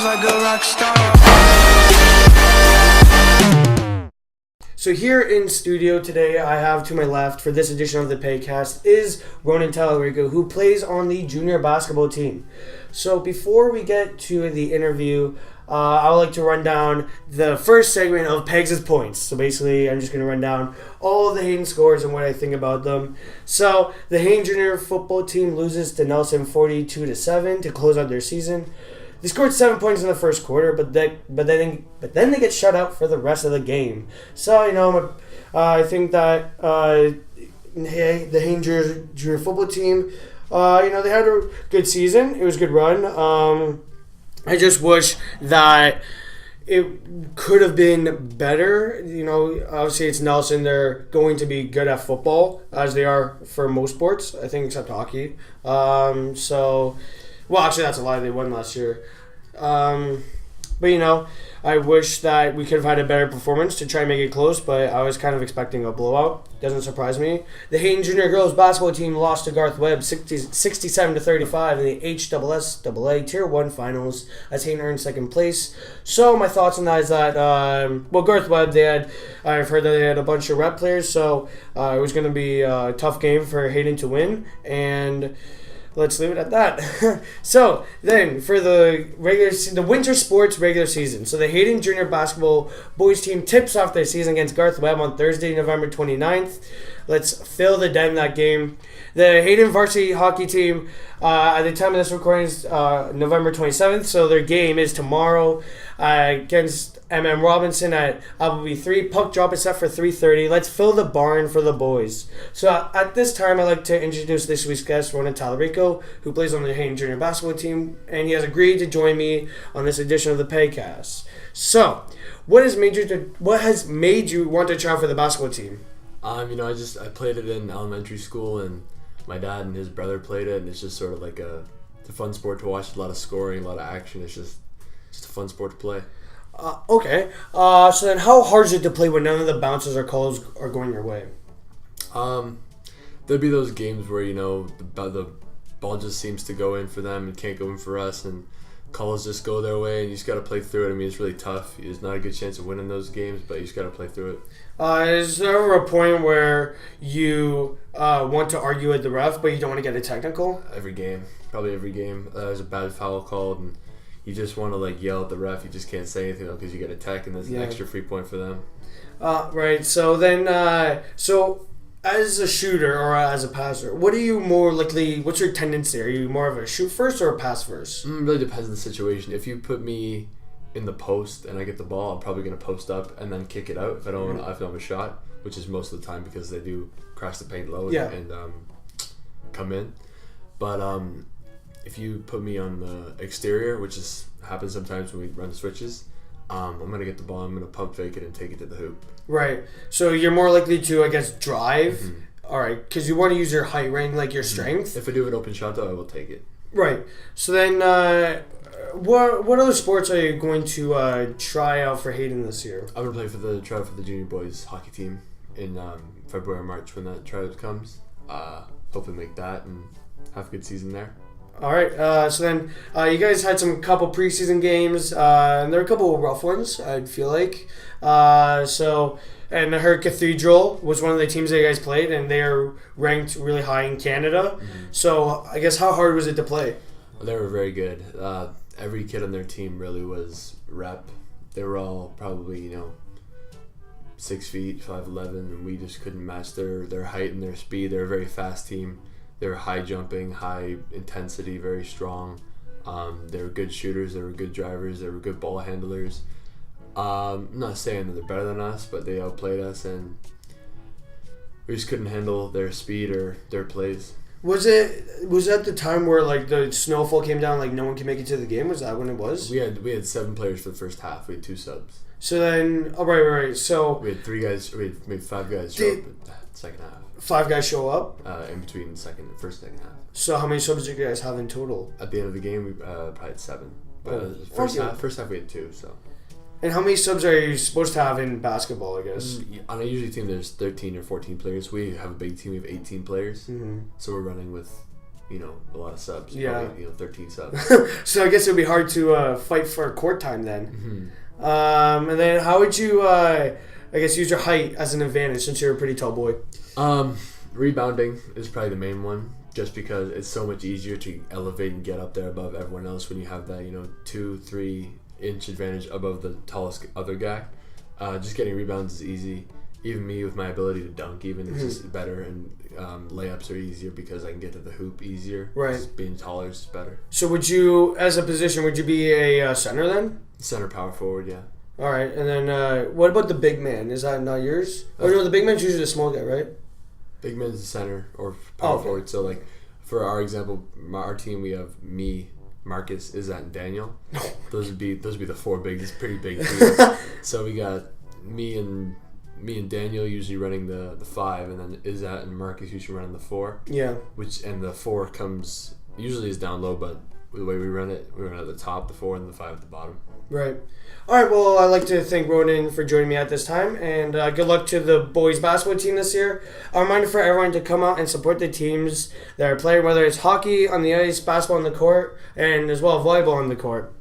like a rock star. So here in studio today, I have to my left for this edition of the Pagcast is Ronan Talarico, who plays on the junior basketball team. So before we get to the interview, I would like to run down the first segment of Pegs' points. So basically, I'm just going to run down all of the Hayden scores and what I think about them. So the Hayden junior football team loses to Nelson 42-7 to close out their season. They scored 7 points in the first quarter, but then they get shut out for the rest of the game. So I think that the Hayden junior football team, they had a good season. It was a good run. I just wish that it could have been better. Obviously it's Nelson. They're going to be good at football, as they are for most sports, I think, except hockey. Actually, that's a lie. They won last year. I wish that we could have had a better performance to try and make it close, but I was kind of expecting a blowout. Doesn't surprise me. The Hayden Junior girls basketball team lost to Garth Webb 67-35 in the HSSAA Tier 1 finals as Hayden earned second place. So my thoughts on that is that, Garth Webb, I've heard that they had a bunch of rep players, so it was going to be a tough game for Hayden to win, and let's leave it at that. So then, for the winter sports regular season, so the Hayden Junior basketball boys team tips off their season against Garth Webb on Thursday, November 29th. Let's fill the den that game. The Hayden varsity hockey team, at the time of this recording, is November 27th, so their game is tomorrow against MM Robinson at Appleby 3. Puck drop is set for 3:30. Let's fill the barn for the boys. So at this time, I'd like to introduce this week's guest, Ronan Talarico, who plays on the Hayden Junior basketball team, and he has agreed to join me on this edition of the Pagcast. So, what has made you want to try out for the basketball team? I played it in elementary school, and my dad and his brother played it, and it's just sort of like it's a fun sport to watch. A lot of scoring, a lot of action. It's just a fun sport to play. Okay. So then, how hard is it to play when none of the bounces or calls are going your way? There'll be those games where the ball just seems to go in for them and can't go in for us, and calls just go their way, and you just got to play through it. I mean, it's really tough. There's not a good chance of winning those games, but you just got to play through it. Is there a point where you want to argue with the ref, but you don't want to get a technical? Probably every game. There's a bad foul called, and you just want to yell at the ref. You just can't say anything because you get a tech, and there's an extra free point for them. Right. So then, as a shooter or as a passer, what are you more likely? What's your tendency? Are you more of a shoot first or a pass first? Really depends on the situation. If you put me in the post and I get the ball, I'm probably going to post up and then kick it out if I don't have a shot, which is most of the time because they do crash the paint low and come in. But if you put me on the exterior, which happens sometimes when we run the switches, I'm going to get the ball, I'm going to pump fake it and take it to the hoop. Right. So you're more likely to, I guess, drive. Mm-hmm. All right. Because you want to use your height, right? Your strength. If I do an open shot, though, I will take it. Right. So then, what other sports are you going to try out for Hayden this year? I'm going to try out for the junior boys hockey team in February or March when that tryout comes. Hopefully make that and have a good season there. All right. So then, you guys had some couple preseason games, and there were a couple of rough ones, I feel like. And I heard Cathedral was one of the teams that you guys played, and they are ranked really high in Canada. Mm-hmm. So I guess how hard was it to play? Well, they were very good. Every kid on their team really was rep. They were all probably 6 feet, 5'11", and we just couldn't match their height and their speed. They're a very fast team. They were high jumping, high intensity, very strong. They were good shooters. They were good drivers. They were good ball handlers. I'm not saying that they're better than us, but they outplayed us, and we just couldn't handle their speed or their plays. Was that the time where the snowfall came down, no one could make it to the game? Was that when it was? We had 7 players for the first half. We had 2 subs. So then, right. So we had 3 guys. We had maybe 5 guys show up in the second half. 5 guys show up in between the first second half. So how many subs did you guys have in total? At the end of the game, we probably had 7. But first half we had 2. So. And how many subs are you supposed to have in basketball, I guess? On a usually team, there's 13 or 14 players. We have a big team. We have 18 players. Mm-hmm. So we're running with a lot of subs. Yeah. Probably, 13 subs. So I guess it would be hard to fight for court time then. Mm-hmm. And then how would you, I guess, use your height as an advantage since you're a pretty tall boy? Rebounding is probably the main one, just because it's so much easier to elevate and get up there above everyone else when you have that 2-3 inch advantage above the tallest other guy. Just getting rebounds is easy. Even me with my ability to dunk, it's just better, and layups are easier because I can get to the hoop easier. Right. Just being taller is better. So would you, as a position, would you be a center then? Center, power forward, yeah. All right, and then what about the big man? Is that not yours? Oh no, the big man's usually the small guy, right? Big man's the center or power okay. forward. So like for our example, our team, we have me, Marcus, Izzat, and Daniel. Those would be the four big. It's pretty big teams. So we got me and Daniel usually running the 5, and then Izzat and Marcus usually running the 4. Yeah. And the 4 usually is down low, but the way we run it at the top, the 4, and the 5 at the bottom. Right. All right, well, I'd like to thank Ronan for joining me at this time, and good luck to the boys basketball team this year. A reminder for everyone to come out and support the teams that are playing, whether it's hockey on the ice, basketball on the court, and as well volleyball on the court.